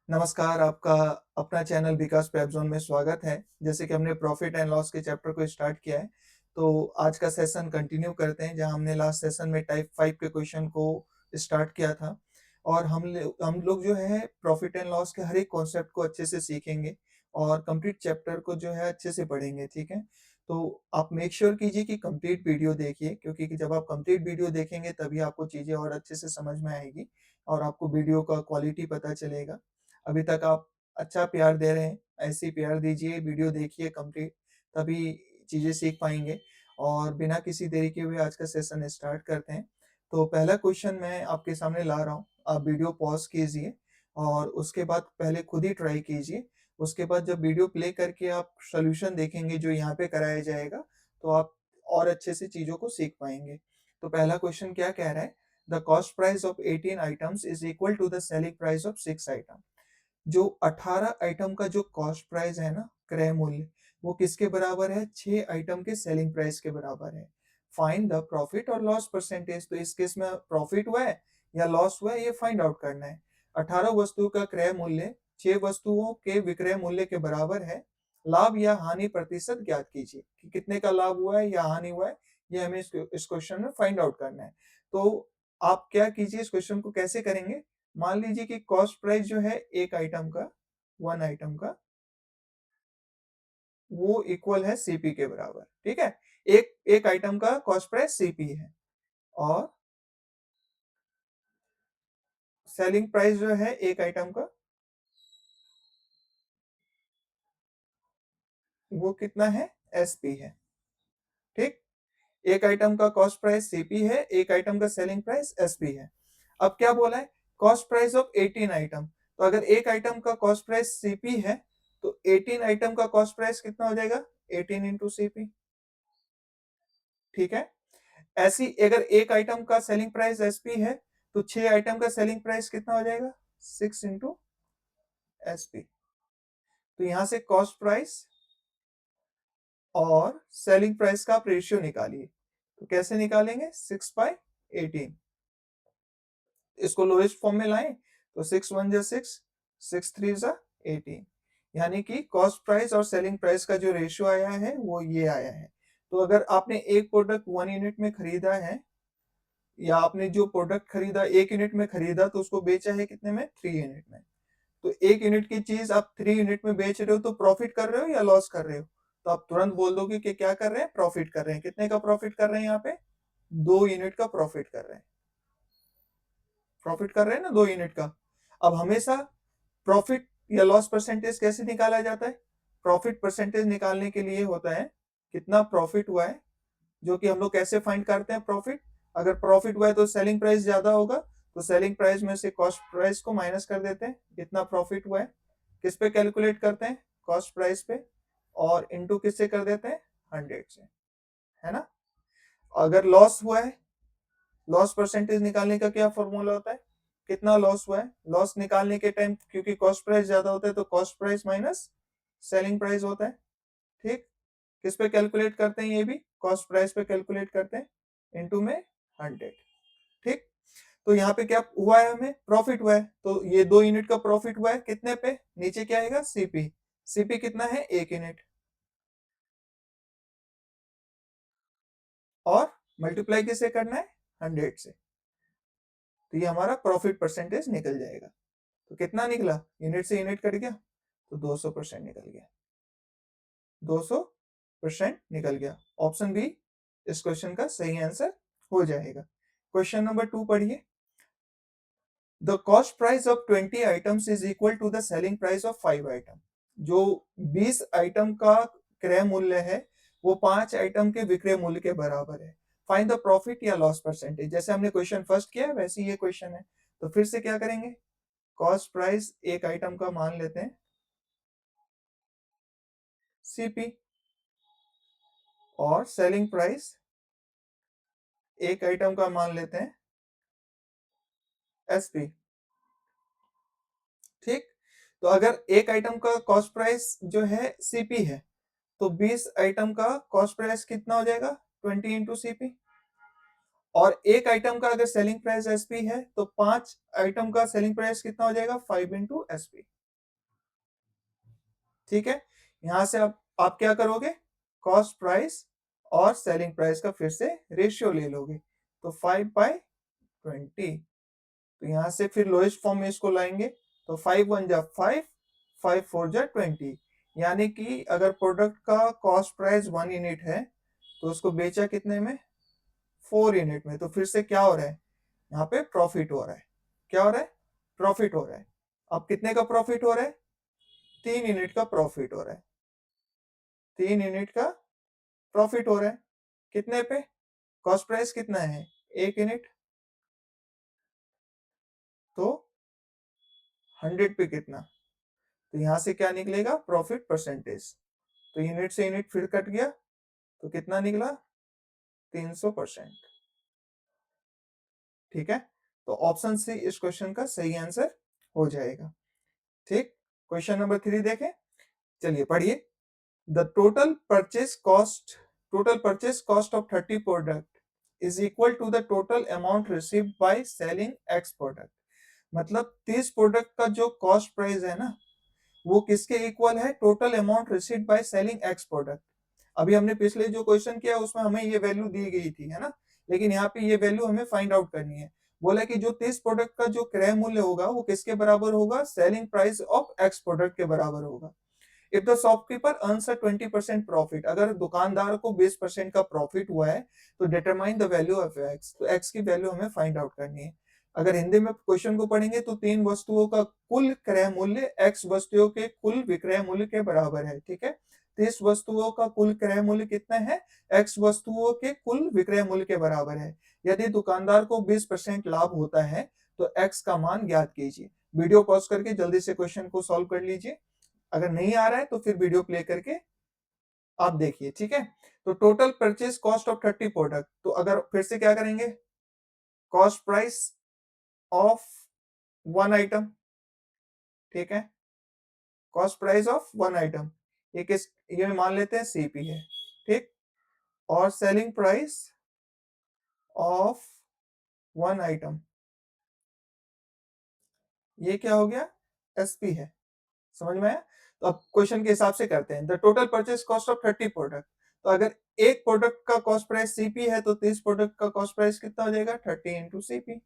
नमस्कार, आपका अपना चैनल विकास वेब ज़ोन में स्वागत है। जैसे कि हमने प्रॉफ़िट एंड लॉस के चैप्टर को स्टार्ट किया है, तो आज का सेशन कंटिन्यू करते हैं, जहाँ हमने लास्ट सेशन में टाइप 5 के क्वेश्चन को स्टार्ट किया था। और हम लोग जो है प्रॉफ़िट एंड लॉस के हर एक कॉन्सेप्ट को अच्छे से सीखेंगे और कंप्लीट चैप्टर को जो है अच्छे से पढ़ेंगे, ठीक है? तो आप मेक श्योर कीजिए कि कंप्लीट वीडियो देखिए, क्योंकि कि जब आप कंप्लीट वीडियो देखेंगे तभी आपको चीज़ें और अच्छे से समझ में आएगी और आपको वीडियो का क्वालिटी पता चलेगा। अभी तक आप अच्छा प्यार दे रहे हैं, ऐसे ही प्यार दीजिए, वीडियो देखिए कंप्लीट, तभी चीज़ें सीख पाएँगे। और बिना किसी देरी के हुए आज का सेशन स्टार्ट करते हैं। तो पहला क्वेश्चन मैं आपके सामने ला रहा हूँ, आप वीडियो पॉज़ कीजिए और उसके बाद पहले खुद ही ट्राई कीजिए। उसके बाद जब वीडियो प्ले करके आप सॉल्यूशन देखेंगे जो यहाँ पे कराया जाएगा, तो आप और अच्छे से चीज़ों को सीख पाएँगे। तो पहला क्वेश्चन क्या कह रहा है? The cost price of 18 items is equal to the selling price of 6 item. जो 18 आइटम का जो कॉस्ट प्राइस है ना, क्रय मूल्य, वो किसके बराबर है? 6 आइटम के सेलिंग प्राइस के बराबर है। फाइंड द प्रॉफिट और लॉस परसेंटेज। तो इस केस में प्रॉफिट हुआ है या लॉस हुआ है, ये फाइंड आउट करना है। 18 वस्तुओं का क्रय मूल्य 6 वस्तुओं के विक्रय मूल्य के बराबर है। लाभ या हानि प्रतिशत ज्ञात कीजिए कि कितने का लाभ हुआ है या हानि हुआ है, ये हमें इस क्वेश्चन में फाइंड आउट करना है। तो आप क्या कीजिए, इस क्वेश्चन को कैसे करेंगे? मान लीजिए कि कॉस्ट प्राइस जो है एक आइटम का, 1 आइटम का, वो इक्वल है सीपी के बराबर, ठीक है? एक एक आइटम का कॉस्ट प्राइस सीपी है और सेलिंग प्राइस जो है एक आइटम का, वो कितना है? एसपी है, ठीक? एक आइटम का कॉस्ट प्राइस सीपी है, एक आइटम का सेलिंग प्राइस एसपी है। अब क्या बोला है? Cost price of 18 item. तो अगर एक आइटम का कॉस्ट प्राइस सीपी है, तो 18 आइटम का कॉस्ट प्राइस कितना हो जाएगा? 18 इंटू सीपी, ठीक है? ऐसी अगर एक आइटम का सेलिंग प्राइस एसपी है, तो 6 आइटम का सेलिंग प्राइस कितना हो जाएगा? 6 इंटू एसपी। तो यहां से कॉस्ट प्राइस और सेलिंग प्राइस का आप रेशियो निकालिए। तो कैसे निकालेंगे? 6/18। इसको लोएस्ट फॉर्म में लाएं, तो 6 1 जा 6, 6 3 जा 18। यानी कि कॉस्ट प्राइस और सेलिंग प्राइस का जो रेशियो आया है वो ये आया है। तो अगर आपने एक प्रोडक्ट 1 यूनिट में खरीदा है, या आपने जो प्रोडक्ट खरीदा 1 यूनिट में खरीदा, तो उसको बेचा है कितने में? 3 यूनिट में। तो 1 यूनिट की चीज आप 3 यूनिट में बेच रहे हो, तो प्रॉफिट कर रहे हो या लॉस कर रहे हो? तो आप तुरंत बोल दोगे कि क्या कर रहे हैं? प्रॉफिट कर रहे हैं। कितने का प्रॉफिट कर रहे हैं? यहाँ पे 2 यूनिट का प्रॉफिट कर रहे हैं। प्रॉफिट कर रहे हैं ना 2 यूनिट का। अब हमेशा प्रॉफिट या लॉस परसेंटेज कैसे निकाला जाता है? प्रॉफिट परसेंटेज निकालने के लिए होता है कितना प्रॉफिट हुआ है, जो कि हम लोग कैसे फाइंड करते हैं प्रॉफिट? अगर प्रॉफिट हुआ है तो सेलिंग प्राइस ज्यादा होगा, तो सेलिंग प्राइस में से कॉस्ट प्राइस को माइनस कर देते हैं, कितना प्रॉफिट हुआ है। किस पे कैलकुलेट करते हैं? कॉस्ट प्राइस पे। और इनटू किससे कर देते हैं? 100 से, है ना? अगर लॉस हुआ है, लॉस परसेंटेज निकालने का क्या फॉर्मूला होता है? कितना लॉस हुआ है? लॉस निकालने के टाइम क्योंकि कॉस्ट प्राइस ज्यादा होता है, तो cost price minus selling price होता है, ठीक? किस पे कैलकुलेट करते हैं? ये भी कॉस्ट प्राइस पे कैलकुलेट करते हैं, इनटू में 100, ठीक? तो यहाँ पे क्या हुआ है? हमें प्रॉफिट हुआ है, तो ये 2 यूनिट का प्रॉफिट हुआ है कितने पे? नीचे क्या आएगा? सीपी। सीपी कितना है? 1 यूनिट। और मल्टीप्लाई किससे करना है? 100 से। तो ये हमारा प्रॉफिट परसेंटेज निकल जाएगा। तो कितना निकला? यूनिट से यूनिट कट गया, तो 200% निकल गया। 200% निकल गया। ऑप्शन बी इस क्वेश्चन का सही आंसर हो जाएगा। क्वेश्चन नंबर 2 पढ़िए। The cost price of 20 items is equal to the selling price of 5 item. जो 20 आइटम का क्रय मूल्य है, वो 5 आइटम के विक्रय मूल्य के बराबर है। फाइंड द प्रॉफिट या लॉस परसेंटेज। जैसे हमने क्वेश्चन फर्स्ट किया है, वैसे ही ये क्वेश्चन है। तो फिर से क्या करेंगे? कॉस्ट प्राइस एक आइटम का मान लेते हैं सीपी, और सेलिंग प्राइस एक आइटम का मान लेते हैं एसपी, ठीक? तो अगर एक आइटम का कॉस्ट प्राइस जो है सीपी है, तो 20 आइटम का कॉस्ट प्राइस कितना हो जाएगा? 20 इंटू सीपी। और एक आइटम का अगर सेलिंग प्राइस एसपी है तो 5 आइटम का सेलिंग प्राइस कितना हो जाएगा, 5 इंटू एसपी। ठीक है, यहां से आप क्या करोगे, कॉस्ट प्राइस और सेलिंग प्राइस का फिर से रेशियो ले लोगे, तो 5/20। तो यहां से फिर लोएस्ट फॉर्म में इसको लाएंगे, तो 5 1 जा 5, 5 4 जा 20। यानी कि अगर प्रोडक्ट का कॉस्ट प्राइस 1 यूनिट है तो उसको बेचा कितने में, 4 यूनिट में। तो फिर से क्या हो रहा है, यहाँ पे प्रॉफिट हो रहा है। क्या हो रहा है, प्रॉफिट हो रहा है। अब कितने का प्रॉफिट हो रहा है, 3 यूनिट का प्रॉफिट हो रहा है। 3 यूनिट का प्रॉफिट हो रहा है, कितने पे, कॉस्ट प्राइस कितना है, 1 यूनिट, तो 100 पे कितना, तो यहां से क्या निकलेगा, प्रॉफिट परसेंटेज। तो यूनिट से यूनिट फिर कट गया, तो कितना निकला, 300%। ठीक है, तो ऑप्शन सी इस क्वेश्चन का सही आंसर हो जाएगा। ठीक, क्वेश्चन नंबर 3 देखें, चलिए पढ़िए। The total purchase cost of 30 product is equal to the total amount received by selling X product। मतलब 30 प्रोडक्ट का जो कॉस्ट प्राइस है ना, वो किसके इक्वल है, total amount received by selling x product. अभी हमने पिछले जो क्वेश्चन किया उसमें हमें ये वैल्यू दी गई थी, है ना, लेकिन यहाँ पे ये वैल्यू हमें फाइंड आउट करनी है। बोला कि जो 30 प्रोडक्ट का जो क्रय मूल्य होगा वो किसके बराबर होगा, selling price of x product के बराबर होगा। If the shopkeeper earns a 20% profit, अगर दुकानदार को 20% का प्रॉफिट हुआ है तो determine the value of x, तो एक्स की वैल्यू हमें फाइंड आउट करनी है। अगर हिंदी में क्वेश्चन को पढ़ेंगे तो 3 वस्तुओं का कुल क्रय मूल्य एक्स वस्तुओं के कुल विक्रय मूल्य के बराबर है। ठीक है, 30 वस्तुओं का कुल क्रय मूल्य कितना है, एक्स वस्तुओं के कुल विक्रय मूल्य के बराबर है। यदि दुकानदार को 20% लाभ होता है तो एक्स का मान ज्ञात कीजिए। वीडियो पॉज करके जल्दी से क्वेश्चन को सॉल्व कर लीजिए, अगर नहीं आ रहा है तो फिर वीडियो प्ले करके आप देखिए। ठीक है, तो total purchase cost of 30 product, तो अगर फिर से क्या करेंगे, कॉस्ट प्राइस ऑफ 1 आइटम। ठीक है, कॉस्ट प्राइस ऑफ 1 आइटम, ये किस, ये मान लेते हैं सीपी है। ठीक, और सेलिंग प्राइस ऑफ 1 आइटम, ये क्या हो गया, एसपी है। समझ में आया, तो अब क्वेश्चन के हिसाब से करते हैं। The total purchase cost of 30 product, तो अगर एक प्रोडक्ट का कॉस्ट प्राइस सीपी है तो 30 प्रोडक्ट का कॉस्ट प्राइस कितना हो जाएगा, 30 इंटू सीपी।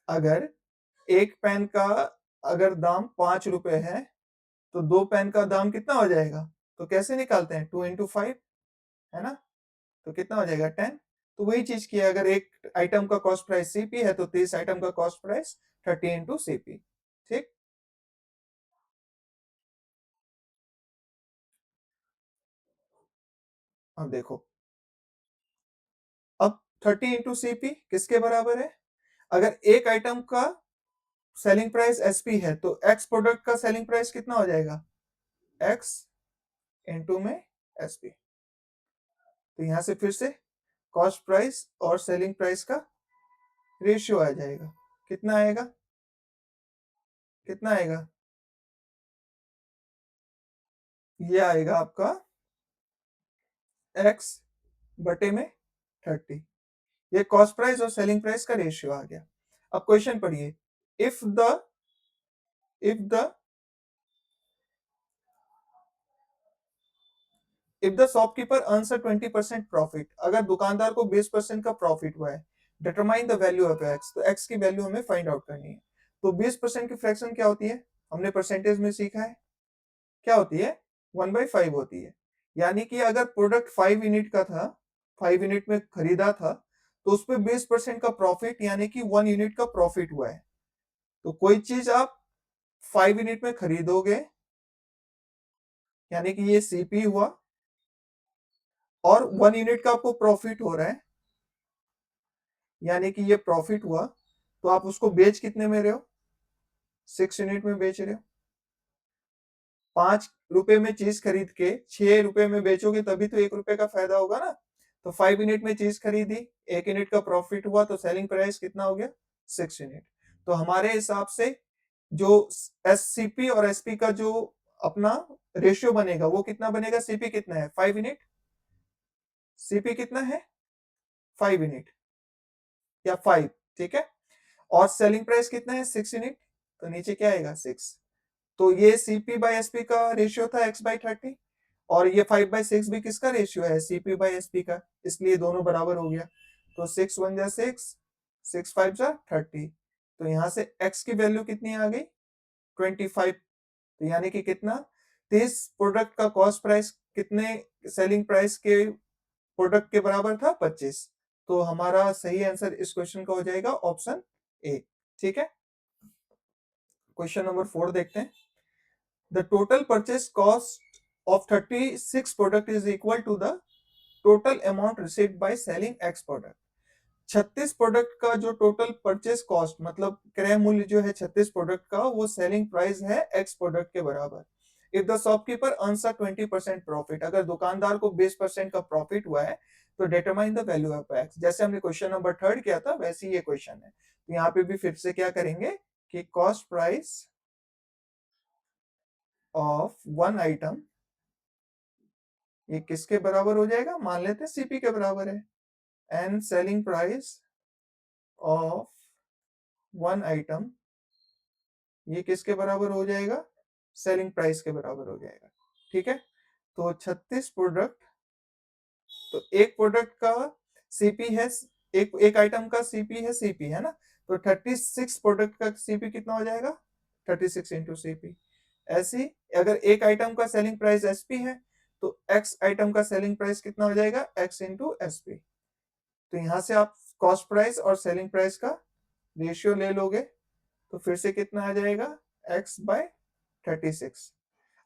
अगर एक पेन का अगर दाम 5 रुपए है तो 2 पेन का दाम कितना हो जाएगा, तो कैसे निकालते हैं, 2 इंटू 5, है ना, तो कितना हो जाएगा, 10। तो वही चीज की, अगर एक आइटम का कॉस्ट प्राइस सीपी है तो 30 आइटम का कॉस्ट प्राइस 30 इंटू सीपी। ठीक, अब देखो, अब 30 इंटू सीपी किसके बराबर है, अगर एक आइटम का सेलिंग प्राइस एसपी है तो एक्स प्रोडक्ट का सेलिंग प्राइस कितना हो जाएगा, एक्स इंटू में एसपी। तो यहां से फिर से कॉस्ट प्राइस और सेलिंग प्राइस का रेशियो आ जाएगा, कितना आएगा, कितना आएगा, ये आएगा आपका एक्स बटे में 30। ये कॉस्ट प्राइस और सेलिंग प्राइस का रेशियो आ गया। अब क्वेश्चन पढ़िए, if the if the if the shopkeeper earns a 20% profit, अगर दुकानदार को 20% का प्रॉफिट हुआ है, determine the value of x, तो एक्स की वैल्यू हमें फाइंड आउट करनी है। तो 20% की फ्रैक्शन क्या होती है, हमने परसेंटेज में सीखा है, क्या होती है, 1/5 होती है। यानी कि अगर प्रोडक्ट 5 यूनिट का था, 5 यूनिट में खरीदा था, तो उस पर 20% का प्रॉफिट यानी कि 1 यूनिट का प्रॉफिट हुआ है। तो कोई चीज आप 5 यूनिट में खरीदोगे, यानी कि ये सीपी हुआ, और 1 यूनिट का आपको प्रॉफिट हो रहा है, यानी कि ये प्रॉफिट हुआ, तो आप उसको बेच कितने में रहे हो, 6 यूनिट में बेच रहे हो। 5 रुपए में चीज खरीद के 6 रुपए में बेचोगे तभी तो 1 रुपए का फायदा होगा ना। तो 5 यूनिट में चीज खरीदी, 1 यूनिट का प्रॉफिट हुआ, तो सेलिंग प्राइस कितना हो गया, 6 यूनिट। तो हमारे हिसाब से जो एससीपी और एसपी का जो अपना रेशियो बनेगा वो कितना बनेगा, सीपी कितना है, 5 यूनिट, सीपी कितना है 5 यूनिट या 5, ठीक है। और सेलिंग प्राइस कितना है 6 यूनिट, तो नीचे क्या आएगा 6। तो ये सीपी बाय एसपी का रेशियो था x/30, और ये 5/6 भी किसका रेशियो है, सीपी बाय एसपी का, इसलिए दोनों बराबर हो गया। तो 6 1 जा 6, 6 5 जा 30, तो यहाँ से x की वैल्यू कितनी आ गई 25। तो यानी कि कितना, इस प्रोडक्ट का कॉस्ट प्राइस कितने सेलिंग प्राइस के प्रोडक्ट के बराबर था 25। तो हमारा सही आंसर इस क्वेश्चन का हो जाएगा ऑप्शन ए, ठीक है। क्वेश्चन नंबर 4 देखते हैं। The total purchase cost of 36 product is equal to the total amount received by selling X product। 36 product का जो टोटल परचेस कॉस्ट मतलब क्रय मूल्य जो है 36 प्रोडक्ट का, वो सेलिंग प्राइस है X प्रोडक्ट के बराबर। If the shopkeeper earns a 20% profit, अगर दुकानदार को 20% का प्रॉफिट हुआ है तो determine the value of X। जैसे हमने क्वेश्चन नंबर 3 किया था वैसे ही ये क्वेश्चन है। तो यहाँ पे भी फिर से क्या करेंगे कि cost price of one item, ये किसके बराबर हो जाएगा, मान लेते हैं सीपी के बराबर है, and selling price of one item, ये किसके बराबर हो जाएगा, सेलिंग प्राइस के बराबर हो जाएगा, ठीक है। तो 36 प्रोडक्ट, तो एक प्रोडक्ट का सीपी है, एक एक आइटम का सीपी है, सीपी है ना, तो 36 प्रोडक्ट का सीपी कितना हो जाएगा 36 इंटू सीपी। ऐसे ही अगर एक आइटम का सेलिंग प्राइस एसपी है तो एक्स आइटम का सेलिंग प्राइस कितना हो जाएगा एक्स इंटू एसपी। तो यहां से आप कॉस्ट प्राइस और सेलिंग प्राइस का रेशियो ले लोगे तो फिर से कितना आ जाएगा x/36।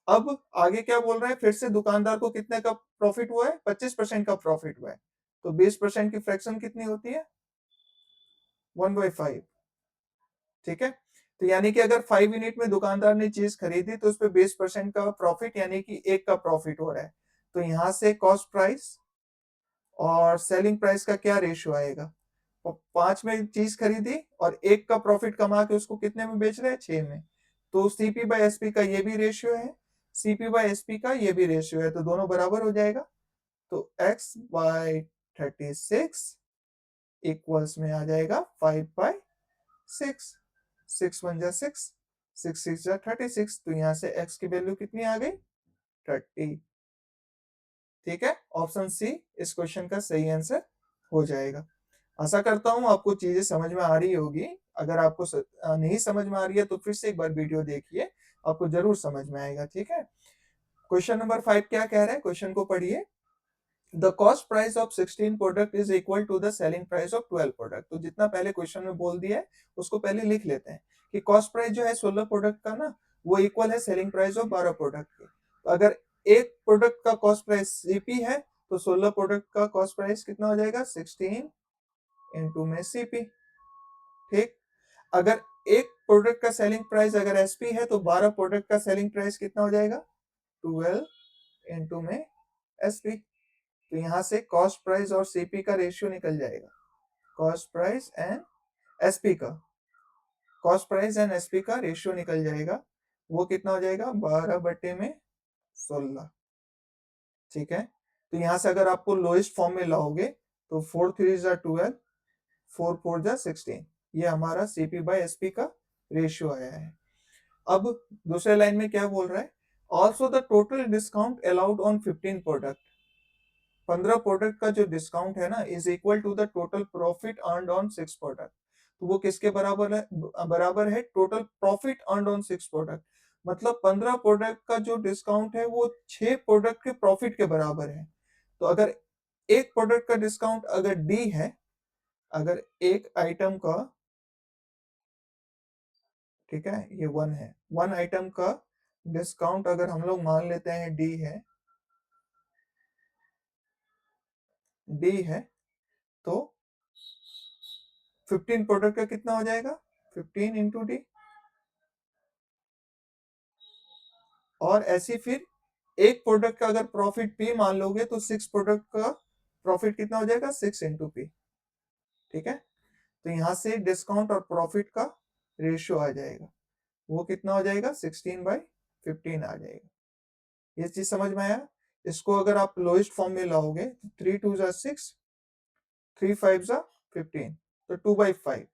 अब आगे क्या बोल रहा है, फिर से दुकानदार को कितने का प्रॉफिट हुआ है 25% का प्रॉफिट हुआ है, तो 20% की फ्रैक्शन कितनी होती है 1/5, ठीक है। तो यानी कि अगर 5 यूनिट में दुकानदार ने चीज खरीदी तो उस पर 20% का प्रॉफिट यानी कि एक का प्रॉफिट हो रहा है। तो यहां से कॉस्ट प्राइस और सेलिंग प्राइस का क्या रेशियो आएगा, 5 में चीज खरीदी और एक का प्रॉफिट कमा के उसको कितने में बेच रहे हैं 6 में। तो सीपी बाय एसपी का ये भी रेशियो है, सीपी बाय एसपी का ये भी रेशियो है, तो दोनों बराबर हो जाएगा। तो x/36 इक्वल्स में आ जाएगा 5/6, 6 1 जा 6, 6 6 जा 36। तो यहाँ से x की वैल्यू कितनी आ गई 30, ठीक है। ऑप्शन सी इस क्वेश्चन का सही आंसर हो जाएगा। आशा करता हूँ आपको चीजें समझ में आ रही होगी। अगर आपको नहीं समझ में आ रही है तो फिर से एक बार वीडियो देखिए, आपको जरूर समझ में आएगा, ठीक है। क्वेश्चन नंबर 5 क्या कह रहा है, क्वेश्चन को पढ़िए। The cost price of 16 product is equal to the selling price of 12 product. तो जितना पहले क्वेश्चन में बोल दिया है उसको पहले लिख लेते हैं कि कॉस्ट प्राइस जो है 16 प्रोडक्ट का ना, वो इक्वल है सेलिंग प्राइस ऑफ 12 प्रोडक्ट के। तो अगर एक प्रोडक्ट का कॉस्ट प्राइस सीपी है तो 16 प्रोडक्ट का कॉस्ट प्राइस कितना हो जाएगा 16 इंटू में सीपी, ठीक। अगर एक प्रोडक्ट का सेलिंग प्राइस अगर एसपी है तो 12 प्रोडक्ट का सेलिंग प्राइस कितना हो जाएगा 12 इंटू में एसपी। तो यहां से कॉस्ट प्राइस और सीपी का रेशियो निकल जाएगा, कॉस्ट प्राइस एंड एसपी का, कॉस्ट प्राइस एंड एसपी का रेशियो निकल जाएगा। वो कितना हो जाएगा 12/16, ठीक है। तो यहां से अगर आपको लोएस्ट फॉर्म में लाओगे तो 4 3 जा 12, 4 4 जा 16, ये हमारा सीपी बाय एसपी का रेशियो आया है। अब दूसरे लाइन में क्या बोल रहा है, also the total discount allowed on 15 product, 15 product का जो डिस्काउंट है ना is equal to the total profit earned on 6 product. तो वो किसके बराबर है, बराबर है total profit earned on 6 product. मतलब 15 प्रोडक्ट का जो डिस्काउंट है वो 6 प्रोडक्ट के प्रॉफिट के बराबर है। तो अगर एक प्रोडक्ट का डिस्काउंट अगर डी है, अगर एक आइटम का, ठीक है, ये 1 है, 1 आइटम का डिस्काउंट अगर हम लोग मान लेते हैं डी है, डी है, तो 15 प्रोडक्ट का कितना हो जाएगा 15 इंटू डी। और ऐसी फिर एक प्रोडक्ट का अगर प्रॉफिट पी मान लोगे तो 6 प्रोडक्ट का प्रॉफिट कितना हो जाएगा 6 इंटू पी, ठीक है। तो यहां से डिस्काउंट और प्रॉफिट का रेशियो आ जाएगा, वो कितना हो जाएगा 16/15 आ जाएगा। ये चीज समझ में आया। इसको अगर आप लोएस्ट फॉर्म में लाओगे 3 2 जा 6, 3 5 जा 15, तो 2/5।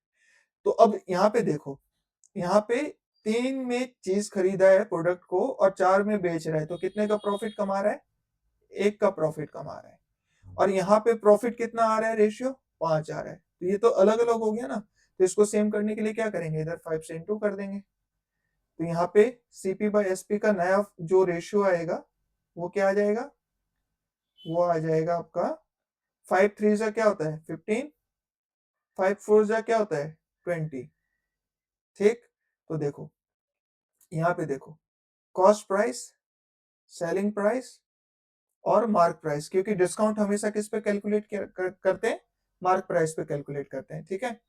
तो अब यहाँ पे देखो, यहाँ पे 3 में चीज खरीदा है प्रोडक्ट को और 4 में बेच रहा है, तो कितने का प्रॉफिट कमा रहा है? 1 का प्रॉफिट कमा रहा है। और यहाँ पे प्रॉफिट कितना आ रहा है? रेशियो 5 आ रहा है। तो ये तो अलग अलग हो गया ना, तो इसको सेम करने के लिए क्या करेंगे? इधर 5 से इंटू कर देंगे। तो यहाँ पे सीपी बाय एसपी का नया जो रेशियो आएगा वो क्या आ जाएगा? वो आ जाएगा आपका 5 3 जा क्या होता है? 15, 5 4 जा क्या होता है? 20। ठीक, तो देखो यहाँ पे देखो, कॉस्ट प्राइस, सेलिंग प्राइस और मार्क प्राइस, क्योंकि डिस्काउंट हमेशा किस पे कैलकुलेट करते हैं? मार्क प्राइस पे कैलकुलेट करते हैं। ठीक है,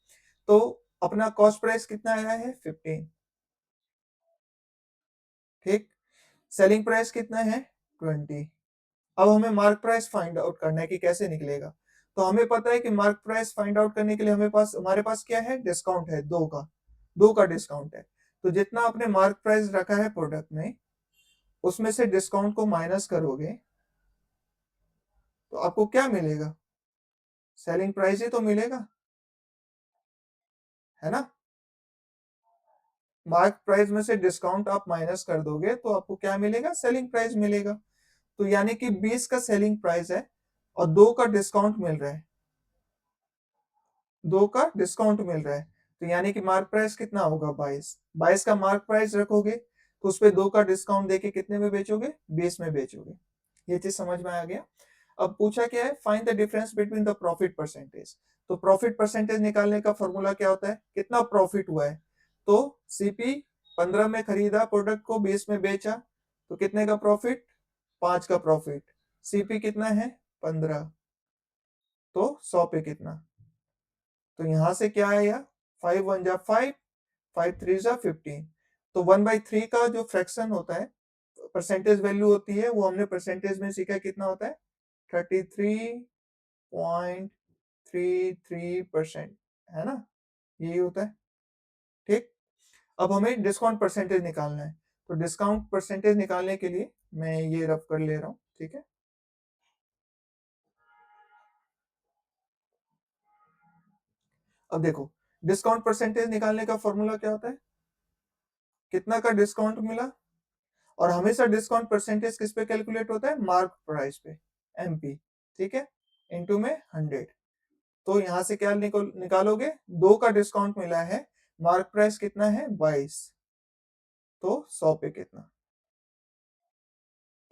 तो अपना कॉस्ट प्राइस कितना आया है? 15। ठीक, सेलिंग प्राइस कितना है? 20। अब हमें मार्क प्राइस फाइंड आउट करना है कि कैसे निकलेगा। तो हमें पता है कि मार्क प्राइस फाइंड आउट करने के लिए हमारे पास क्या है? डिस्काउंट है, 2 का डिस्काउंट है। तो जितना आपने मार्क प्राइस रखा है प्रोडक्ट में, उसमें से डिस्काउंट को माइनस करोगे तो आपको क्या मिलेगा? सेलिंग प्राइस ही तो मिलेगा, है ना? मार्क प्राइस में से डिस्काउंट आप माइनस कर दोगे तो आपको क्या मिलेगा? सेलिंग प्राइस मिलेगा। तो यानी कि 20 का सेलिंग प्राइस है और 2 का डिस्काउंट मिल रहा है, 2 का डिस्काउंट मिल रहा है, तो यानी कि मार्क प्राइस कितना होगा? 22 का मार्क प्राइस रखोगे तो उस पे 2 का डिस्काउंट देके कितने में बेचोगे? 20 में बेचोगे। ये चीज समझ में आ गया। अब पूछा क्या है? Find the difference between the profit percentage. तो प्रॉफिट परसेंटेज निकालने का फॉर्मूला क्या होता है? कितना प्रॉफिट हुआ है। तो सीपी 15 में खरीदा प्रोडक्ट को, 20 में बेचा, तो कितने का प्रॉफिट? 5 का प्रॉफिट। सीपी कितना है? 15, तो 100 पे कितना? तो यहां से क्या आया? 5 1 जा 5, 5 3 जा 15। तो 1/3 का जो फ्रैक्शन होता है, परसेंटेज वैल्यू होती है, वो हमने परसेंटेज में सीखा कितना होता है? 33.33%, है ना? यही होता है। ठीक, अब हमें डिस्काउंट परसेंटेज निकालना है। तो डिस्काउंट परसेंटेज निकालने के लिए मैं ये रफ कर ले रहा हूँ। ठीक है, अब देखो, डिस्काउंट परसेंटेज निकालने का फॉर्मूला क्या होता है? कितना का डिस्काउंट मिला, और हमेशा डिस्काउंट परसेंटेज किस पे कैलकुलेट होता है? मार्क प्राइस पे, एमपी। ठीक है, इनटू में 100। तो यहां से क्या निकालोगे? 2 का डिस्काउंट मिला है, मार्क प्राइस कितना है? 22, तो 100 पे कितना?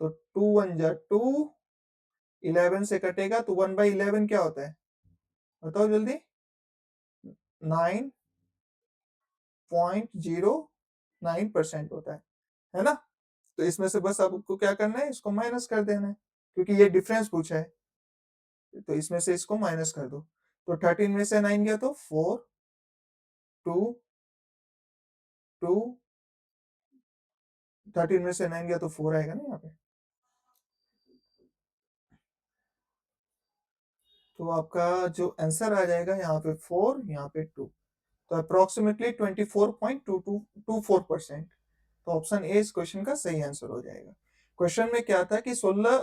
तो 2 1 जा 2, 11 से कटेगा तो 1/11 क्या होता है? बताओ जल्दी। 9.09% होता है ना? तो इसमें से बस आपको क्या करना है? इसको माइनस कर देना है, क्योंकि ये डिफरेंस पूछा है, तो इसमें से इसको माइनस कर दो। तो 13 में से 9 गया तो 4, 2, 2, 13 में से 9 गया तो 4 आएगा ना यहाँ पे। तो आपका जो आंसर आ जाएगा यहाँ पे 4, यहाँ पे 2, तो अप्रोक्सीमेटली 24.2224%। तो ऑप्शन ए इस क्वेश्चन का सही आंसर हो जाएगा। क्वेश्चन में क्या था कि 16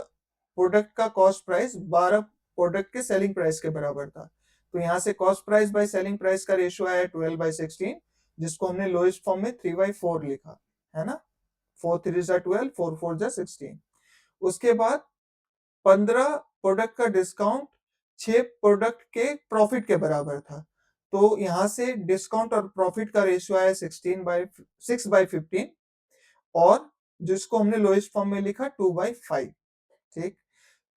प्रोडक्ट का कॉस्ट प्राइस 12 प्रोडक्ट के सेलिंग प्राइस के बराबर था। तो यहाँ से cost price by selling price का रेशियो आया 12/16, जिसको हमने लोएस्ट फॉर्म में 3/4 लिखा, है ना? 4 3 जा 12, 4 4 जा 16। उसके बाद 15 प्रोडक्ट का डिस्काउंट 6 प्रोडक्ट के प्रॉफिट के बराबर था। तो यहाँ से डिस्काउंट और प्रॉफिट का रेशियो आया 6/15, और जिसको हमने लोएस्ट फॉर्म में लिखा 2/5। ठीक,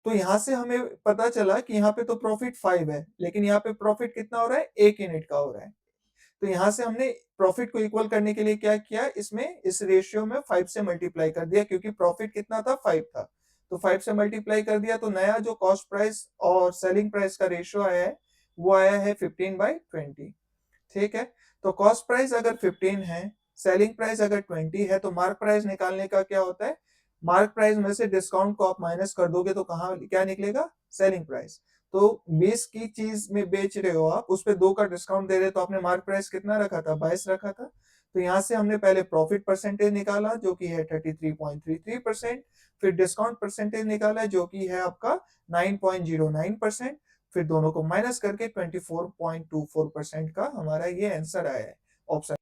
तो यहां से हमें पता चला कि यहाँ पे तो प्रॉफिट 5 है, लेकिन यहाँ पे प्रॉफिट कितना हो रहा है? 1 यूनिट का हो रहा है। तो यहां से हमने प्रॉफिट को इक्वल करने के लिए क्या किया? इसमें इस रेशियो में 5 से मल्टीप्लाई कर दिया, क्योंकि प्रॉफिट कितना था? 5 था। तो 5 से मल्टीप्लाई कर दिया, तो नया जो कॉस्ट प्राइस और सेलिंग प्राइस का रेशियो आया है वो आया है 15/20। ठीक है, तो कॉस्ट प्राइस अगर 15 है, सेलिंग प्राइस अगर 20 है, तो मार्क प्राइस निकालने का क्या होता है? मार्क प्राइस में से डिस्काउंट को आप माइनस कर दोगे तो कहाँ क्या निकलेगा? Selling price. तो 20 की चीज में बेच रहे हो आप, उस पे 2 का डिस्काउंट दे रहे हो, तो आपने मार्क प्राइस कितना रखा था? 22 रखा था। तो यहाँ से हमने पहले प्रॉफिट परसेंटेज निकाला जो कि है 33.33%, फिर डिस्काउंट परसेंटेज निकाला जो कि है आपका 9.09%। फिर दोनों को माइनस करके 24.24% का हमारा ये आंसर आया है ऑप्शन।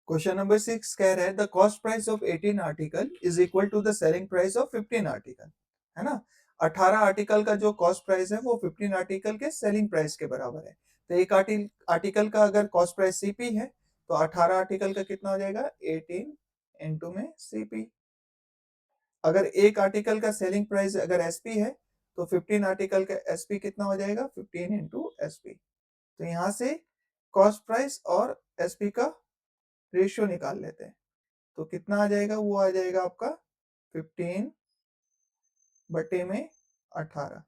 क्वेश्चन नंबर 6 कह रहा है the cost price of 18 article is equal to the selling price of 15 article, है ना। 18 आर्टिकल का जो कॉस्ट प्राइस है वो 15 आर्टिकल के सेलिंग प्राइस के बराबर है। तो एक आर्टिकल का अगर कॉस्ट प्राइस सीपी है तो 18 आर्टिकल का कितना हो जाएगा 18 इंटू में सीपी। अगर एक आर्टिकल का सेलिंग प्राइस अगर एसपी है तो 15 आर्टिकल का एसपी कितना हो जाएगा 15 इंटू एसपी। तो यहाँ से कॉस्ट प्राइस और एसपी का रेशियो निकाल लेते हैं। तो कितना आ जाएगा वो आ जाएगा आपका 15 बटे में 18।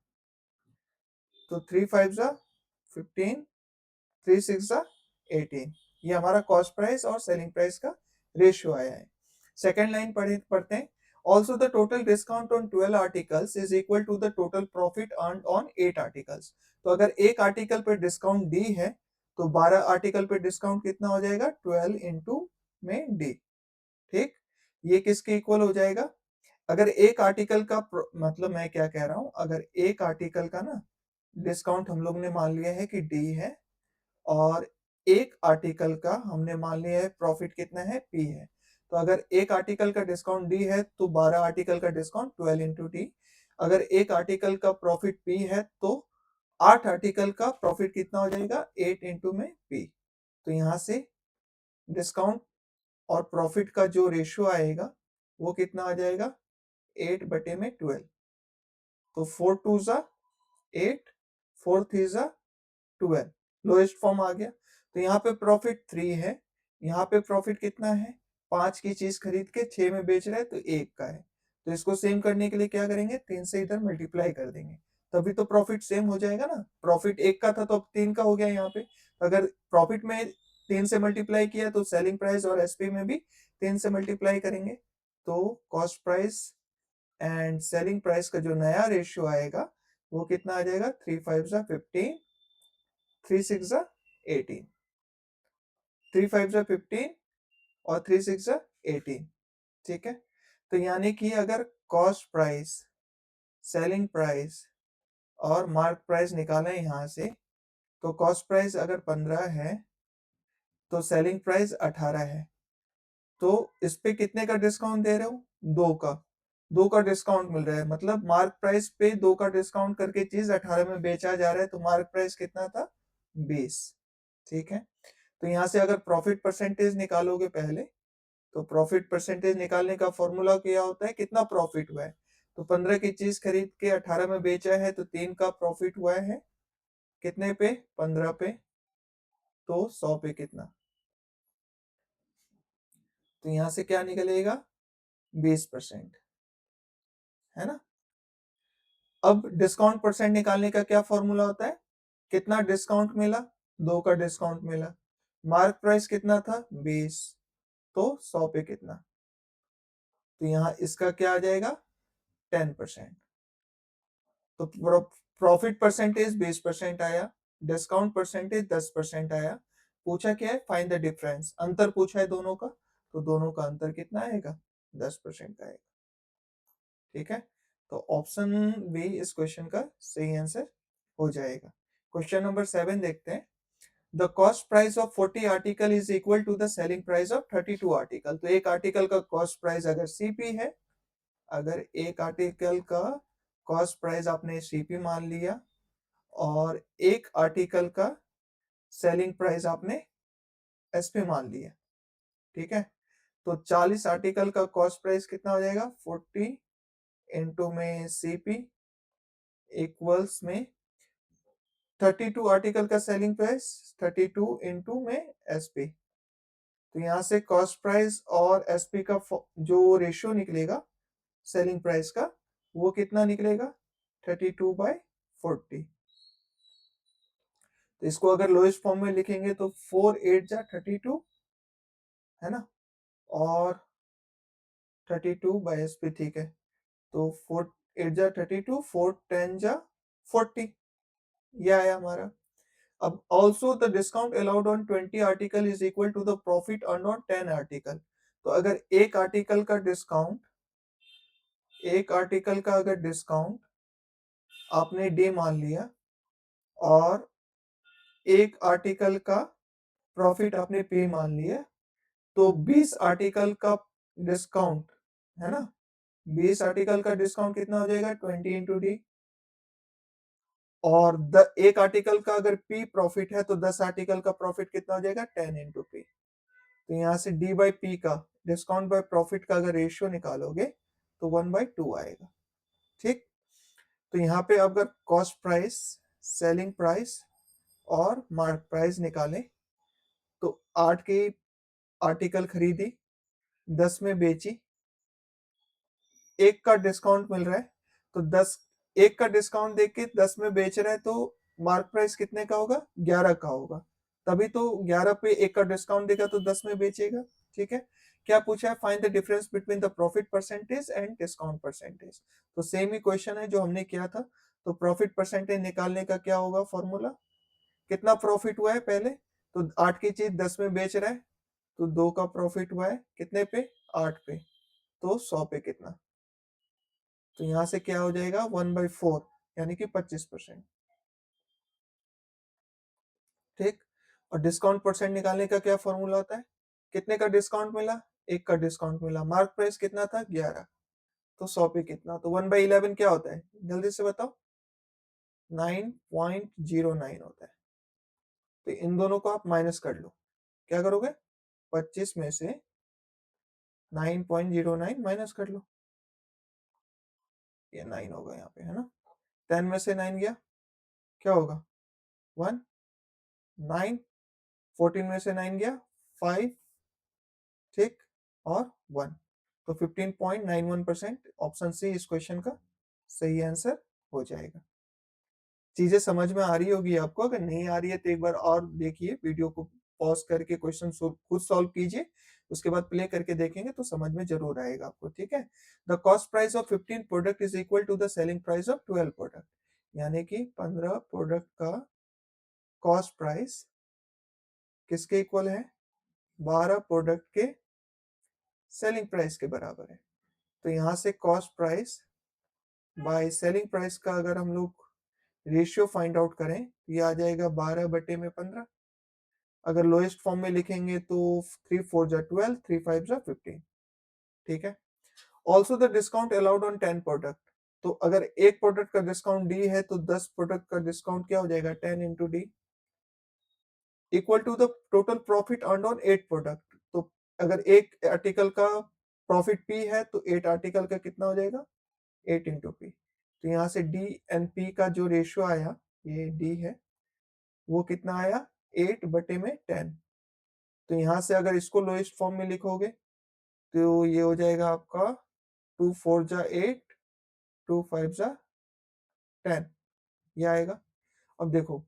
तो 3 5 जा 15, 3 6 जा 18। ये हमारा कॉस्ट प्राइस और सेलिंग प्राइस का रेशियो आया है। सेकेंड लाइन पढ़ते हैं। Also the total discount on 12 articles is equal to the total profit earn on 8 articles. तो अगर एक आर्टिकल पे डिस्काउंट डी है तो 12 आर्टिकल पे डिस्काउंट कितना हो जाएगा 12 इंटू में डी। ठीक, ये किसके इक्वल हो जाएगा। अगर एक आर्टिकल का मतलब मैं क्या कह रहा हूं, अगर एक आर्टिकल का ना डिस्काउंट हम लोग ने मान लिया है कि डी है और एक आर्टिकल का हमने मान लिया है प्रॉफिट कितना है पी है। तो अगर एक आर्टिकल का डिस्काउंट डी है तो 12 आर्टिकल का डिस्काउंट 12 इंटू डी। अगर एक आर्टिकल का प्रॉफिट पी है तो 8 आर्टिकल का प्रॉफिट कितना हो जाएगा 8 इंटू में पी। तो यहाँ से डिस्काउंट और प्रॉफिट का जो रेशियो आएगा वो कितना आ जाएगा 8 बटे में 12। तो 4 2 जा 8, 4 3 जा 12, लोएस्ट फॉर्म आ गया। तो यहाँ पे प्रॉफिट 3 है, यहाँ पे प्रॉफिट कितना है 5 की चीज खरीद के 6 में बेच रहा है तो 1 का है। तो इसको सेम करने के लिए क्या करेंगे 3 से इधर मल्टीप्लाई कर देंगे तभी तो प्रॉफिट सेम हो जाएगा ना। प्रॉफिट 1 का था तो अब 3 का हो गया यहाँ पे। अगर प्रॉफिट में 3 से मल्टीप्लाई किया तो सेलिंग प्राइस और एसपी में भी 3 से मल्टीप्लाई करेंगे। तो cost price and selling price का जो नया रेशियो आएगा वो कितना आ जाएगा 3 5 जा 15, 3 6 जा 18। 3 5 जा 15 और 3 6 जा 18। ठीक है, तो यानी कि अगर कॉस्ट प्राइस, सेलिंग प्राइस और मार्क प्राइस निकालें यहाँ से तो कॉस्ट प्राइस अगर 15 है तो सेलिंग प्राइस 18 है। तो इस पे कितने का डिस्काउंट दे रहे हो 2 का, 2 का डिस्काउंट मिल रहा है। मतलब मार्क प्राइस पे 2 का डिस्काउंट करके चीज 18 में बेचा जा रहा है तो मार्क प्राइस कितना था 20। ठीक है, तो यहाँ से अगर प्रॉफिट परसेंटेज निकालोगे पहले तो प्रॉफिट परसेंटेज निकालने का फॉर्मूला क्या होता है कितना प्रॉफिट हुआ है। तो 15 की चीज खरीद के 18 में बेचा है तो 3 का प्रॉफिट हुआ है कितने पे 15 पे, तो 100 पे कितना। तो यहाँ से क्या निकलेगा 20%, है ना। अब डिस्काउंट परसेंट निकालने का क्या फॉर्मूला होता है कितना डिस्काउंट मिला 2 का डिस्काउंट मिला, मार्क प्राइस कितना था 20, तो 100 पे कितना। तो यहाँ इसका क्या आ जाएगा 10%। तो प्रॉफिट परसेंटेज 20% आया, डिस्काउंट परसेंटेज 10% आया। पूछा क्या है फाइंड द डिफरेंस, अंतर पूछा है दोनों का तो दोनों का अंतर कितना आएगा 10% आएगा। ठीक है, तो ऑप्शन बी इस क्वेश्चन का सही आंसर हो जाएगा। क्वेश्चन नंबर 7 देखते हैं। The cost price of 40 article is equal to the selling price of 32 article. तो एक आर्टिकल का कॉस्ट प्राइस अगर सीपी है, अगर एक आर्टिकल का कॉस्ट प्राइस आपने सीपी मान लिया और एक आर्टिकल का सेलिंग प्राइस आपने एसपी मान लिया। ठीक है, तो 40 आर्टिकल का कॉस्ट प्राइस कितना हो जाएगा 40 इंटू में सीपी इक्वल्स में 32 आर्टिकल का सेलिंग प्राइस 32 इंटू में एसपी। तो यहाँ से कॉस्ट प्राइस और एसपी का जो रेशियो निकलेगा सेलिंग प्राइस का वो कितना निकलेगा 32/40। तो इसको अगर लोएस्ट फॉर्म में लिखेंगे तो 4 8 जा 32, है ना, और 32/SP। ठीक है, तो 4 8 जा 32, 4 10 जा 40, ये आया हमारा। अब also the discount allowed on 20 article is equal to the profit earn on 10 article. तो अगर एक आर्टिकल का डिस्काउंट, एक आर्टिकल का अगर डिस्काउंट आपने डी मान लिया और एक आर्टिकल का प्रॉफिट आपने पे मान लिया, तो 20 आर्टिकल का डिस्काउंट, है ना, 20 आर्टिकल का डिस्काउंट कितना हो जाएगा 20 इंटू डी। और एक आर्टिकल का अगर पी प्रॉफिट है तो 10 आर्टिकल का प्रॉफिट कितना हो जाएगा 10 इंटू पी। तो यहाँ से डी बाई पी का डिस्काउंट बाय प्रॉफिट का अगर रेशियो निकालोगे तो 1/2 आएगा। ठीक, तो यहाँ पे अगर कॉस्ट प्राइस, सेलिंग प्राइस और मार्क प्राइस निकालें तो 8 की आर्टिकल खरीदी, 10 में बेची, एक का डिस्काउंट मिल रहा है, तो 10, एक का डिस्काउंट देके 10 में बेच रहा है तो मार्क प्राइस कितने का होगा 11 का होगा, तभी तो 11 पे एक का डिस्काउंट देगा तो 10 में बेचेगा। ठीक है, क्या पूछा है, find the difference between the profit percentage and discount percentage. तो सेम ही क्वेश्चन है जो हमने किया था। तो प्रॉफिट परसेंटेज निकालने का क्या होगा फॉर्मूला, कितना प्रॉफिट हुआ है पहले, तो 8 की चीज 10 में बेच रहा है तो 2 का प्रॉफिट हुआ है कितने पे 8 पे, तो 100 पे कितना, तो यहां से क्या हो जाएगा 1/4 यानी कि 25%। ठीक, और डिस्काउंट परसेंट निकालने का क्या फॉर्मूला होता है, कितने का डिस्काउंट मिला, एक का डिस्काउंट मिला, मार्क प्राइस कितना था 11, तो 100 पे कितना, तो 1/11 क्या होता है जल्दी से बताओ, 9.09 होता है। तो इन दोनों को आप माइनस कर लो, क्या करोगे 25 में से 9.09 माइनस कर लो, ये 9 होगा यहाँ पे, है ना, 10 में से 9 गया क्या होगा 1, 9, 14 में से 9 गया 5, ठीक, और 1, तो 15.91% ऑप्शन सी इस क्वेश्चन का सही आंसर हो जाएगा। चीजें समझ में आ रही होगी आपको, अगर नहीं आ रही है तो एक बार और देखिए, वीडियो को पॉज करके क्वेश्चन खुद सॉल्व कीजिए, उसके बाद प्ले करके देखेंगे तो समझ में जरूर आएगा आपको। ठीक है, the cost price of 15 product is equal to the selling price of 12 product, यानी कि 15 प्रोडक्ट का कॉस्ट प्राइस किसके इक्वल है, 12 प्रोडक्ट के सेलिंग प्राइस के बराबर है। तो यहाँ से cost price by selling price का अगर हम लोग रेशियो फाइंड आउट करें तो ये आ जाएगा 12/15। अगर लोएस्ट फॉर्म में लिखेंगे तो 3 4 जा 12, 3 5 जा 15। ठीक है, also the discount allowed on 10 product, तो अगर एक प्रोडक्ट का डिस्काउंट डी है तो 10 प्रोडक्ट का डिस्काउंट क्या हो जाएगा 10 into D equal to the total profit earn on 8 product. तो अगर एक आर्टिकल का प्रॉफिट पी है तो 8 आर्टिकल का कितना हो जाएगा 8 इंटू पी। तो यहाँ से डी एंड पी का जो रेशियो आया, ये डी है, वो कितना आया 8/10। तो यहाँ से अगर इसको लोएस्ट फॉर्म में लिखोगे तो ये हो जाएगा आपका 2 4 जा 8, 2 5 जा 10, ये आएगा। अब देखो,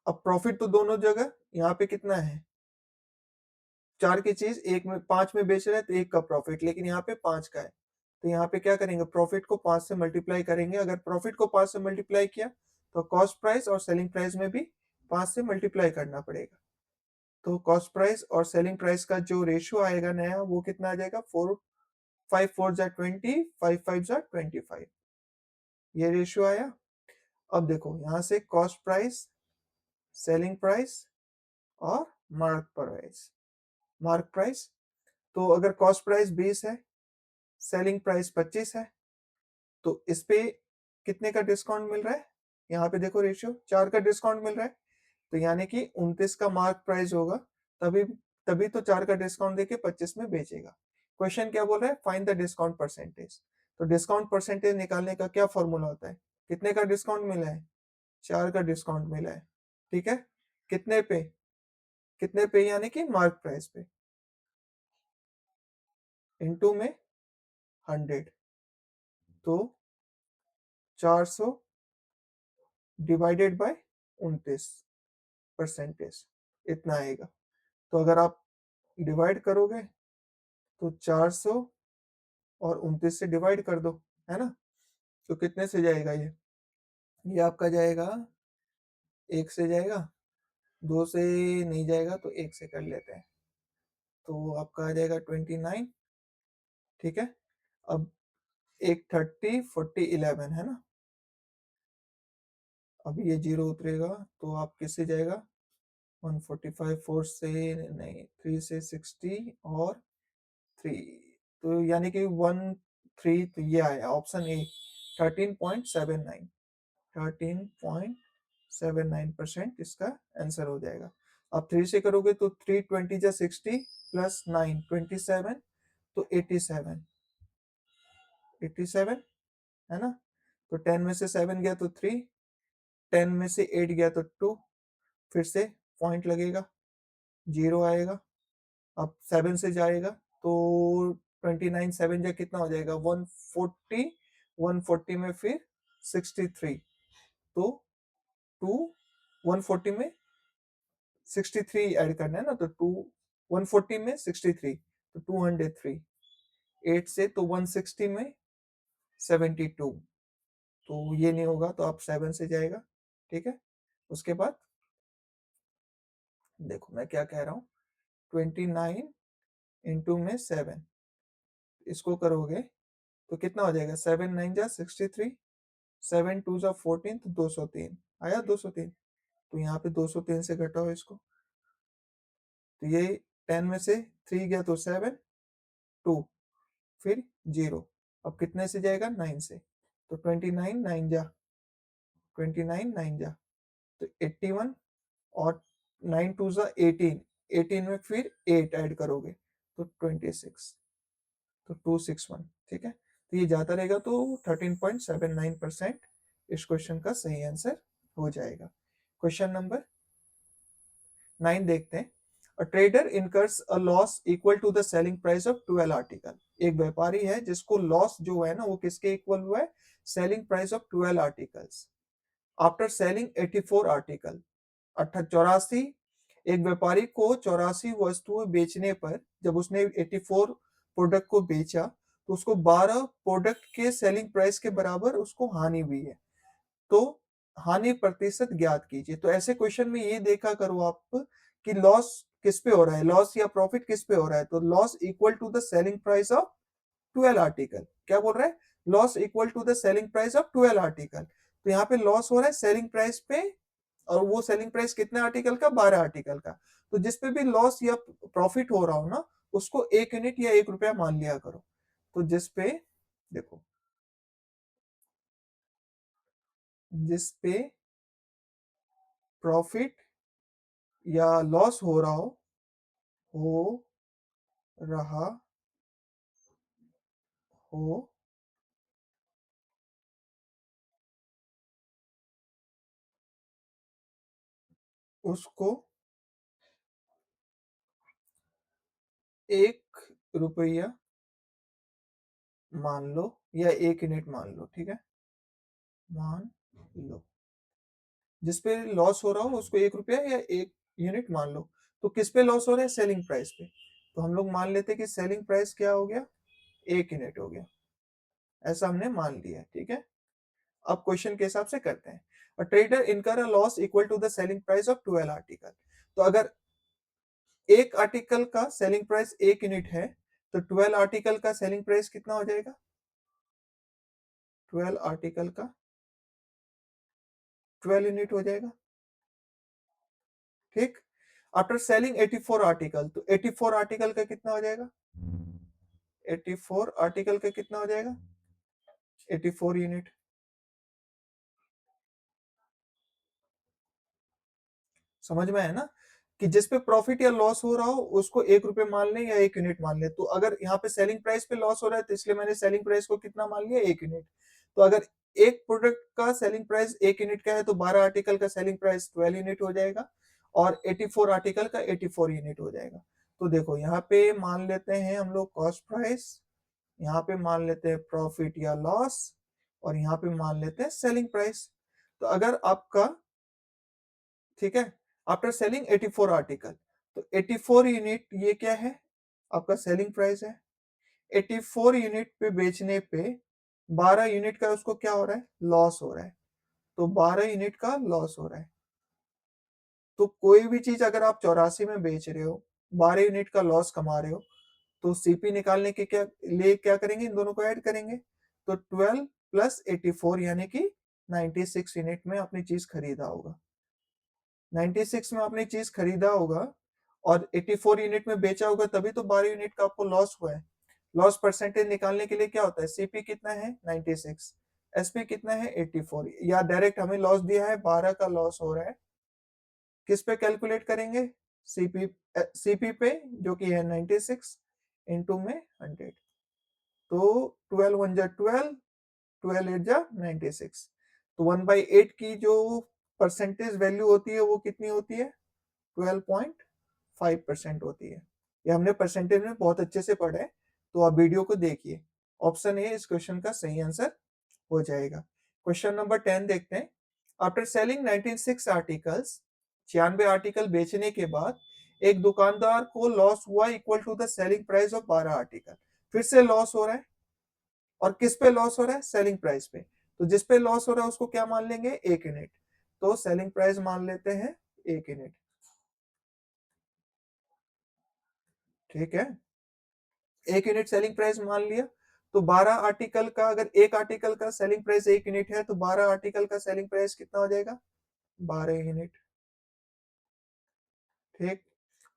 अब प्रॉफिट तो दोनों जगह, यहाँ पे कितना है 4 की चीज एक में 5 में बेच रहे हैं तो एक का प्रॉफिट, लेकिन यहाँ पे 5 का है। तो यहाँ पे क्या करेंगे, प्रॉफिट को 5 से मल्टीप्लाई करेंगे। अगर प्रॉफिट को 5 से मल्टीप्लाई किया तो कॉस्ट प्राइस और सेलिंग प्राइस में भी 5 से मल्टीप्लाई करना पड़ेगा। तो कॉस्ट प्राइस और सेलिंग प्राइस का जो रेशियो आएगा नया, वो कितना आ जाएगा 4 5 4 जा 20, 5 5 जा 25, ये रेशियो आया। अब देखो यहाँ से कॉस्ट प्राइस, सेलिंग प्राइस और मार्क प्राइस। तो अगर कॉस्ट प्राइस 20 है, सेलिंग प्राइस 25 है, तो इस पे कितने का डिस्काउंट मिल रहा है, यहाँ पे देखो रेशियो 4 का डिस्काउंट मिल रहा है, तो यानी कि 29 का मार्क प्राइस होगा, तभी तभी तो 4 का डिस्काउंट देके 25 में बेचेगा। क्वेश्चन क्या बोल रहा है, फाइंड द डिस्काउंट परसेंटेज। तो डिस्काउंट परसेंटेज निकालने का क्या फॉर्मूला होता है, कितने का डिस्काउंट मिला है 4 का डिस्काउंट मिला है। ठीक है, कितने पे, कितने पे यानी कि मार्क प्राइस पे, इनटू में 100, तो 400 डिवाइडेड बाय 29 परसेंटेज, इतना आएगा। तो अगर आप डिवाइड करोगे तो 400 और 29 से डिवाइड कर दो, है ना, तो कितने से जाएगा ये आपका जाएगा 1 से जाएगा, 2 से नहीं जाएगा तो 1 से कर लेते हैं, तो आपका आ जाएगा 29। ठीक है, अब एक 30 40 11 है ना, अब ये 0 उतरेगा तो आप किससे जाएगा, 145 4 से नहीं 3 से 60 और 3, तो यानी कि 13, तो ये आया ऑप्शन ए 13.79, 13.79% इसका आंसर हो जाएगा। अब 3 से करोगे तो 3 20 जा 60 प्लस 9 27, तो 87, 87 है ना। तो 10 में से 7 गया तो 3, 10 में से 8 गया तो 2, फिर से पॉइंट लगेगा, 0 आएगा। अब 7 से जाएगा तो 29 7 जा कितना हो जाएगा, 140, 140 में फिर 63, तो 2 140 में 63 ऐड करना है ना, तो 2 140 में 63, तो 203, 8 से तो 160 में 72, तो ये नहीं होगा तो आप 7 से जाएगा, ठीक है। उसके बाद देखो मैं क्या कह रहा हूँ, 29 इंटू में 7, इसको करोगे तो कितना हो जाएगा, 7 9 जा 63, 7 2 जा 14, तो 203 आया, 203, तो यहाँ पे 203 से घटाओ इसको, तो ये 10 में से 3 गया तो 7, 2, फिर 0, अब कितने से जाएगा, 9 से, तो 29 9 जा 29 9 जा तो 81, और 9 2 जा 18, 18 में फिर 8 ऐड करोगे तो 26, तो 261, ठीक है। तो ये जाता रहेगा तो 13.79% इस क्वेश्चन का सही आंसर हो जाएगा। क्वेश्चन नंबर 9 देखते हैं। A trader incurs a loss equal to the selling price of 12 article. एक व्यापारी है जिसको लॉस जो है ना वो किसके इक्वल हुआ है, selling price of 12 articles after selling 84 article, अर्थात 84, एक व्यापारी को 84 वस्तुएं बेचने पर जब उसने 84 प्रोडक्ट को बेचा तो उसको 12 प्रोडक्ट के सेलिंग प्राइस के बराबर उसको हानि हुई है, तो हानि प्रतिशत ज्ञात कीजिए। तो ऐसे क्वेश्चन में ये देखा करो आप कि लॉस किस पे हो रहा है, लॉस या प्रॉफिट किस पे हो रहा है, तो loss equal to the selling price of 12 article, क्या बोल रहा है, loss equal to the selling price of 12 article, तो यहाँ पे लॉस हो रहा है सेलिंग प्राइस पे, और वो सेलिंग प्राइस कितने आर्टिकल का, 12 आर्टिकल का। तो जिस पे भी लॉस या प्रॉफिट हो रहा हो ना उसको 1 यूनिट या 1 रुपया मान लिया करो। तो जिस पे देखो, जिस पे प्रॉफिट या लॉस हो रहा हो उसको 1 रुपया मान लो या 1 यूनिट मान लो, ठीक है, मान लो। जिस पे लॉस हो रहा हो उसको 1 रुपया या 1 यूनिट मान लो। तो किस पे लॉस हो रहा है, सेलिंग प्राइस पे, तो हम लोग मान लेते हैं कि सेलिंग प्राइस क्या हो गया, 1 यूनिट हो गया, ऐसा हमने मान लिया, ठीक है। अब क्वेश्चन के हिसाब से करते हैं। A trader incur a loss equal to the selling price of 12 article, तो अगर एक आर्टिकल का सेलिंग प्राइस 1 यूनिट है तो 12 आर्टिकल का सेलिंग प्राइस कितना हो जाएगा, 12 आर्टिकल का 12 यूनिट हो जाएगा, ठीक। आफ्टर सेलिंग 84 आर्टिकल, तो 84 आर्टिकल का कितना हो जाएगा, 84 आर्टिकल का कितना हो जाएगा, 84 यूनिट। समझ में है ना, कि जिस पे प्रॉफिट या लॉस हो रहा हो उसको 1 रुपए मान ले या 1 यूनिट मान ले। तो अगर यहाँ पे सेलिंग प्राइस पे लॉस हो रहा है तो इसलिए मैंने सेलिंग प्राइस को कितना मान लिया, 1 यूनिट। तो अगर एक प्रोडक्ट का सेलिंग प्राइस 1 यूनिट का है तो 12 आर्टिकल का सेलिंग प्राइस 12 यूनिट हो जाएगा, और 84 आर्टिकल का 84 यूनिट हो जाएगा। तो देखो यहाँ पे मान लेते हैं हम लोग कॉस्ट प्राइस, यहाँ पे मान लेते हैं प्रॉफिट या लॉस, और यहाँ पे मान लेते हैं सेलिंग प्राइस। तो अगर आपका, ठीक है, आफ्टर सेलिंग 84 आर्टिकल, तो 84 यूनिट ये क्या है, आपका सेलिंग प्राइस है। 84 यूनिट पे बेचने पे 12 यूनिट का उसको क्या हो रहा है, लॉस हो रहा है, तो 12 यूनिट का लॉस हो रहा है। तो कोई भी चीज अगर आप 84 में बेच रहे हो, 12 यूनिट का लॉस कमा रहे हो, तो सीपी निकालने के क्या लिए क्या करेंगे, इन दोनों को ऐड करेंगे, तो 12 प्लस 84 यानी कि 96 यूनिट में आपने चीज खरीदा होगा, 96 में आपने चीज खरीदा होगा और 84 यूनिट में बेचा होगा, तभी तो 12 यूनिट का आपको लॉस हुआ है। लॉस परसेंटेज निकालने के लिए क्या होता है, सीपी कितना है 96, एसपी कितना है 84, या डायरेक्ट हमें लॉस दिया है 12 का लॉस हो रहा है, किस पे कैलकुलेट करेंगे, सीपी सीपी पे जो कि है 96 इंटू में 100, तो 12 वन जा 12, 12 एट जा 96, तो 1/8 की जो परसेंटेज वैल्यू होती है वो कितनी होती है, 12.5% होती है। ये हमने परसेंटेज में बहुत अच्छे से पढ़ा है, तो आप वीडियो को देखिए। ऑप्शन ए इस क्वेश्चन का सही आंसर हो जाएगा। क्वेश्चन नंबर 10 देखते हैं। आफ्टर सेलिंग 96 आर्टिकल्स, 96 आर्टिकल बेचने के बाद एक दुकानदार को लॉस हुआ equal to the selling price of 12 article. फिर से लॉस हो रहा है, और किस पे लॉस हो रहा है, सेलिंग प्राइस पे। तो जिस पे लॉस हो रहा है उसको क्या मान लेंगे, 1 यूनिट, तो सेलिंग प्राइस मान लेते हैं 1 यूनिट, ठीक है। 1 यूनिट सेलिंग प्राइस मान लिया, तो 12 आर्टिकल का, अगर एक आर्टिकल का सेलिंग प्राइस 1 यूनिट है तो 12 आर्टिकल का सेलिंग प्राइस कितना हो जाएगा, 12 यूनिट, ठीक।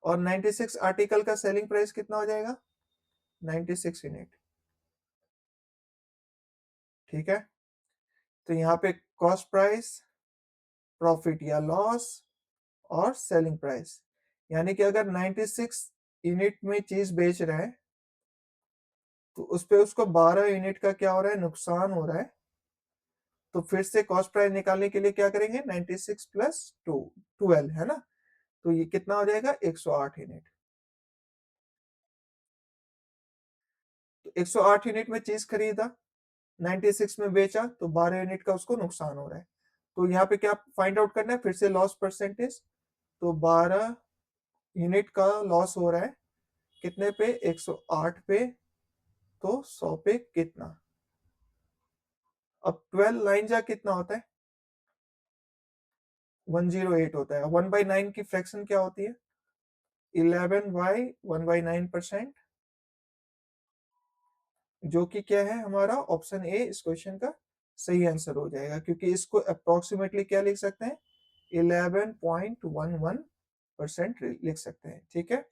और 96 आर्टिकल का सेलिंग प्राइस कितना हो जाएगा, 96 यूनिट, ठीक है। तो यहाँ पे कॉस्ट प्राइस, प्रॉफिट या लॉस, और सेलिंग प्राइस, यानी कि अगर 96 यूनिट में चीज बेच रहा है तो उस पे उसको 12 यूनिट का क्या हो रहा है, नुकसान हो रहा है। तो फिर से कॉस्ट प्राइस निकालने के लिए क्या करेंगे, 96 प्लस 2, 12 है ना, तो ये कितना हो जाएगा, 108 यूनिट। तो 108 यूनिट में चीज खरीदा, 96 में बेचा, तो 12 यूनिट का उसको नुकसान हो रहा है। तो यहाँ पे क्या फाइंड आउट करना है, फिर से लॉस परसेंटेज, तो 12 यूनिट का लॉस हो रहा है कितने पे, 108 पे, तो 100 पे कितना। अब 12 लाइन जा कितना होता है, 108 होता है। 1/9 की फ्रैक्शन क्या होती है, 11/1/9%, जो कि क्या है हमारा ऑप्शन ए इस क्वेश्चन का सही आंसर हो जाएगा, क्योंकि इसको अप्रोक्सीमेटली क्या लिख सकते हैं, 11.11% लिख सकते हैं, ठीक है।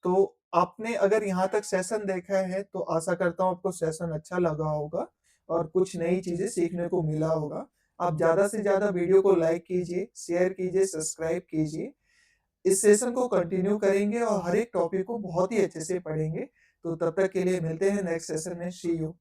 तो आपने अगर यहाँ तक सेशन देखा है तो आशा करता हूँ आपको सेशन अच्छा लगा होगा और कुछ नई चीजें सीखने को मिला होगा। आप ज्यादा से ज्यादा वीडियो को लाइक कीजिए, शेयर कीजिए, सब्सक्राइब कीजिए। इस सेशन को कंटिन्यू करेंगे और हर एक टॉपिक को बहुत ही अच्छे से पढ़ेंगे। तो तब तक के लिए मिलते हैं नेक्स्ट सेशन में। सी यू।